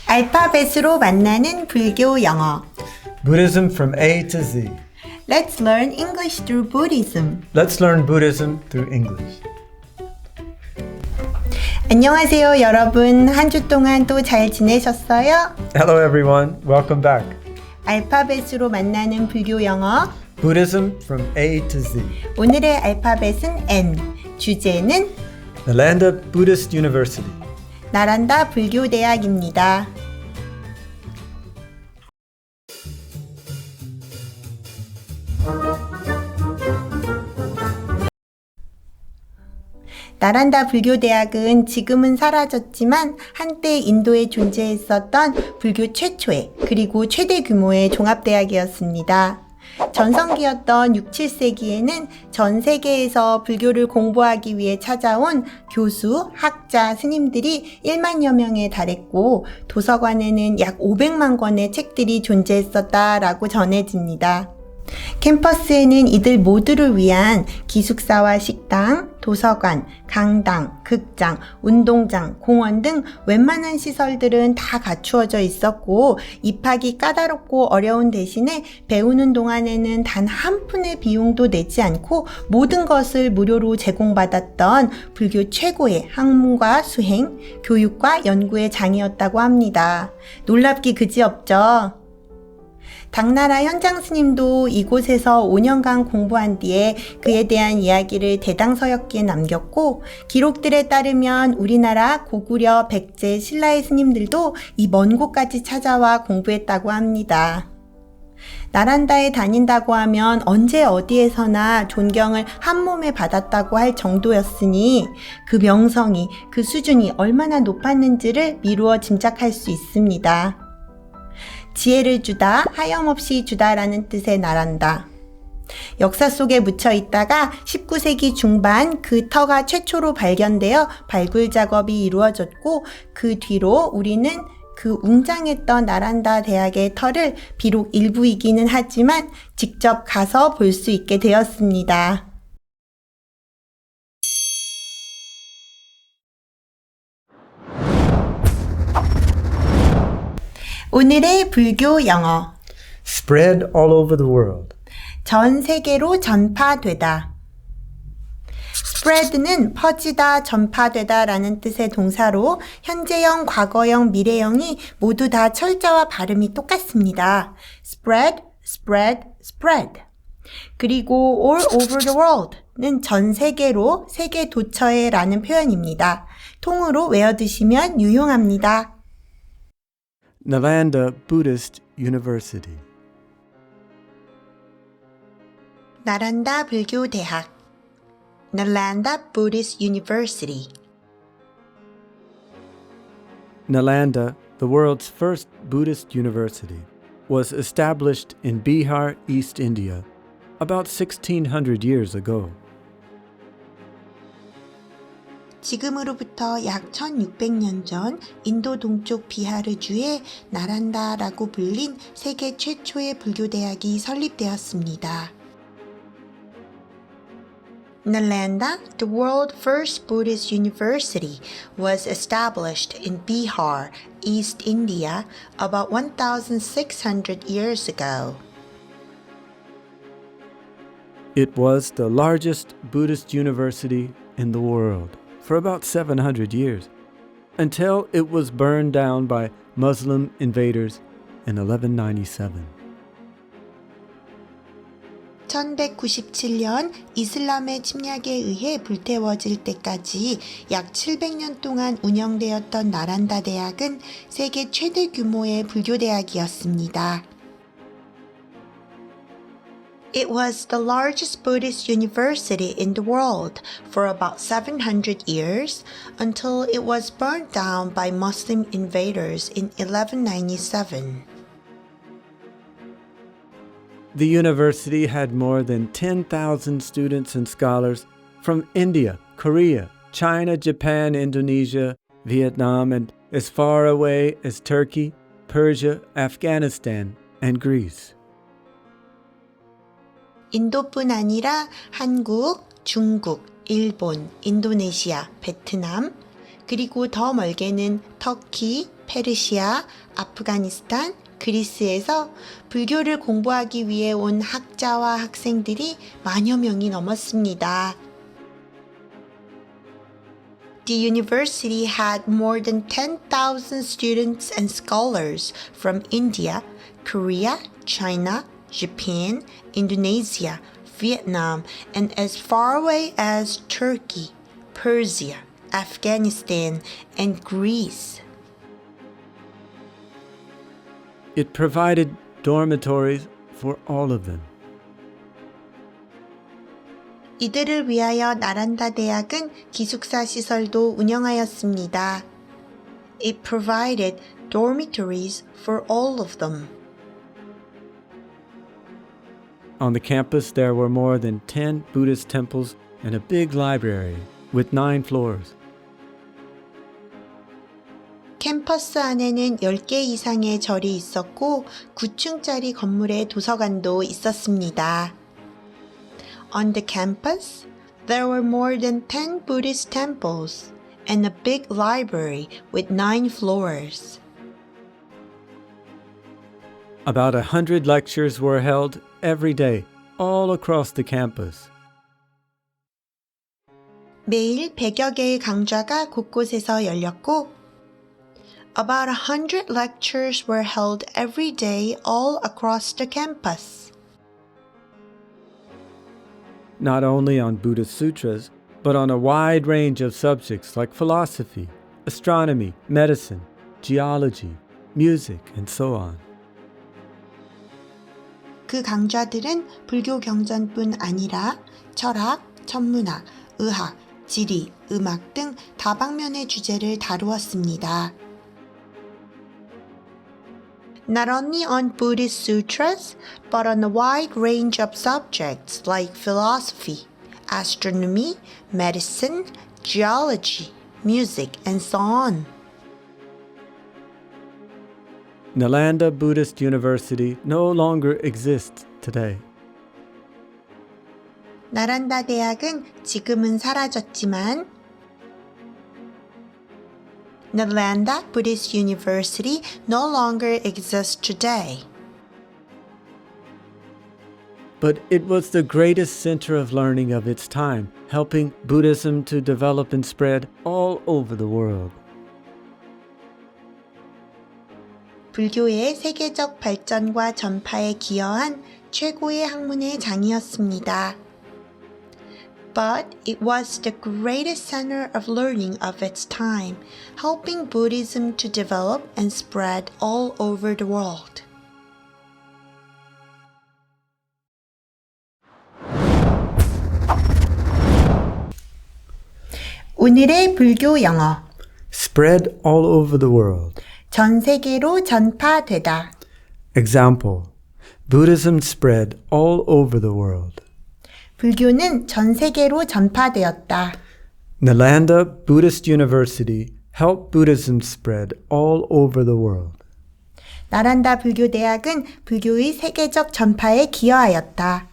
알파벳으로 만나는 불교 영어. Buddhism from A to Z. Let's learn English through Buddhism. Let's learn Buddhism through English. 안녕하세요, 여러분. 한 주 동안 또 잘 지내셨어요? Hello everyone, welcome back. 알파벳으로 만나는 불교 영어. Buddhism from A to Z. 오늘의 알파벳은 N. 주제는 Nalanda Buddhist University. 나란다 불교대학입니다. 나란다 불교대학은 지금은 사라졌지만 한때 인도에 존재했었던 불교 최초의 그리고 최대 규모의 종합대학이었습니다. 전성기였던 6, 7세기에는 전 세계에서 불교를 공부하기 위해 찾아온 교수, 학자, 스님들이 1만여 명에 달했고 도서관에는 약 500만 권의 책들이 존재했었다라고 전해집니다. 캠퍼스에는 이들 모두를 위한 기숙사와 식당, 도서관, 강당, 극장, 운동장, 공원 등 웬만한 시설들은 다 갖추어져 있었고 입학이 까다롭고 어려운 대신에 배우는 동안에는 단 한 푼의 비용도 내지 않고 모든 것을 무료로 제공받았던 불교 최고의 학문과 수행, 교육과 연구의 장이었다고 합니다. 놀랍기 그지없죠? 당나라 현장 스님도 이곳에서 5년간 공부한 뒤에 그에 대한 이야기를 대당서역기에 남겼고 기록들에 따르면 우리나라 고구려, 백제, 신라의 스님들도 이 먼 곳까지 찾아와 공부했다고 합니다. 나란다에 다닌다고 하면 언제 어디에서나 존경을 한 몸에 받았다고 할 정도였으니 그 명성이, 그 수준이 얼마나 높았는지를 미루어 짐작할 수 있습니다. 지혜를 주다, 하염없이 주다라는 뜻의 나란다. 역사 속에 묻혀 있다가 19세기 중반 그 터가 최초로 발견되어 발굴 작업이 이루어졌고 그 뒤로 우리는 그 웅장했던 나란다 대학의 터를 비록 일부이기는 하지만 직접 가서 볼 수 있게 되었습니다. 오늘의 불교 영어. Spread all over the world. 전 세계로 전파되다. spread는 퍼지다, 전파되다 라는 뜻의 동사로 현재형, 과거형, 미래형이 모두 다 철자와 발음이 똑같습니다. spread, spread, spread. 그리고 all over the world는 전 세계로, 세계 도처에 라는 표현입니다. 통으로 외워두시면 유용합니다. Nalanda Buddhist University. 나란다 불교대학 Nalanda Buddhist University. Nalanda, the world's first Buddhist university, was established in Bihar, East India, about 1600 years ago. 지금으로부터 약 1600년 전 인도 동쪽 비하르주에 나란다라고 불린 세계 최초의 불교대학이 설립되었습니다. Nalanda, the world's first Buddhist university, was established in Bihar, East India, about 1,600 years ago. It was the largest Buddhist university in the world for about 700 years, until it was burned down by Muslim invaders in 1197. 1197년 이슬람의 침략에 의해 불태워질 때까지 약 700년 동안 운영되었던 나란다 대학은 세계 최대 규모의 불교대학이었습니다. It was the largest Buddhist university in the world for about 700 years until it was burned down by Muslim invaders in 1197. The university had more than 10,000 students and scholars from India, Korea, China, Japan, Indonesia, Vietnam, and as far away as Turkey, Persia, Afghanistan, and Greece. 인도뿐 아니라 한국, 중국, 일본, 인도네시아, 베트남, 그리고 더 멀게는 터키, 페르시아, 아프가니스탄, 그리스에서 불교를 공부하기 위해 온 학자와 학생들이 만여 명이 넘었습니다. The university had more than 10,000 students and scholars from India, Korea, China, Japan, Indonesia, Vietnam, and as far away as Turkey, Persia, Afghanistan, and Greece. It provided dormitories for all of them. 이들을 위하여 나란다 대학은 기숙사 시설도 운영하였습니다. It provided dormitories for all of them. On the campus, there were more than 10 Buddhist temples and a big library with 9 floors. 캠퍼스 안에는 10개 이상의 절이 있었고 9층짜리 건물에 도서관도 있었습니다. On the campus, there were more than 10 Buddhist temples and a big library with 9 floors. About 100 lectures were held every day, all across the campus. 매일 100여 개의 강좌가 곳곳에서 열렸고 About 100 lectures were held every day all across the campus. Not only on Buddhist sutras, but on a wide range of subjects like philosophy, astronomy, medicine, geology, music, and so on. 그 강좌들은 불교 경전뿐 아니라 철학, 천문학, 의학, 지리, 음악 등 다방면의 주제를 다루었습니다. Not only on Buddhist sutras, but on a wide range of subjects like philosophy, astronomy, medicine, geology, music, and so on. Nalanda Buddhist University no longer exists today. 나란다 대학은 지금은 사라졌지만 Nalanda Buddhist University no longer exists today. But it was the greatest center of learning of its time, helping Buddhism to develop and spread all over the world. 불교의 세계적 발전과 전파에 기여한 최고의 학문의 장이었습니다. But it was the greatest center of learning of its time, helping Buddhism to develop and spread all over the world. 오늘의 불교 영어. Spread all over the world. 전 세계로 전파되다. Example: Buddhism spread all over the world. 불교는 전 세계로 전파되었다. Nalanda Buddhist University helped Buddhism spread all over the world. 나란다 불교대학은 불교의 세계적 전파에 기여하였다.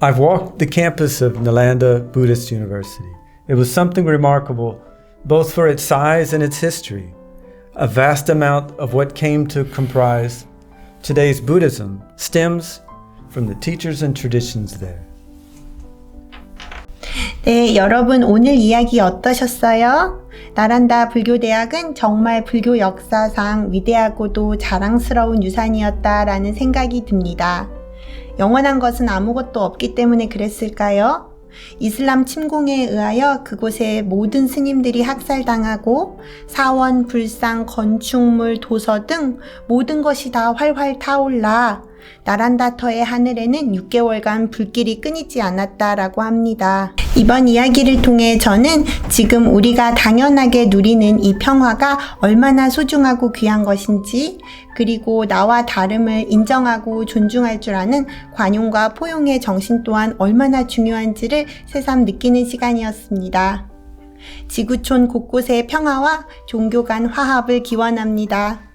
I've walked the campus of Nalanda Buddhist University. It was something remarkable, both for its size and its history. A vast amount of what came to comprise today's Buddhism stems from the teachers and traditions there. 네, 여러분 오늘 이야기 어떠셨어요? 나란다 불교대학은 정말 불교 역사상 위대하고도 자랑스러운 유산이었다라는 생각이 듭니다. 영원한 것은 아무것도 없기 때문에 그랬을까요? 이슬람 침공에 의하여 그곳의 모든 스님들이 학살당하고 사원, 불상, 건축물, 도서 등 모든 것이 다 활활 타올라 나란다터의 하늘에는 6개월간 불길이 끊이지 않았다라고 합니다. 이번 이야기를 통해 저는 지금 우리가 당연하게 누리는 이 평화가 얼마나 소중하고 귀한 것인지, 그리고 나와 다름을 인정하고 존중할 줄 아는 관용과 포용의 정신 또한 얼마나 중요한지를 새삼 느끼는 시간이었습니다. 지구촌 곳곳의 평화와 종교 간 화합을 기원합니다.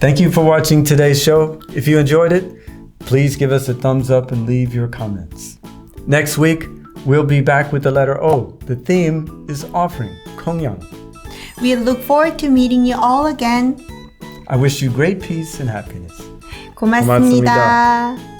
Thank you for watching today's show. If you enjoyed it, please give us a thumbs up and leave your comments. Next week, we'll be back with the letter O. The theme is offering, kongyang. We look forward to meeting you all again. I wish you great peace and happiness. 고맙습니다.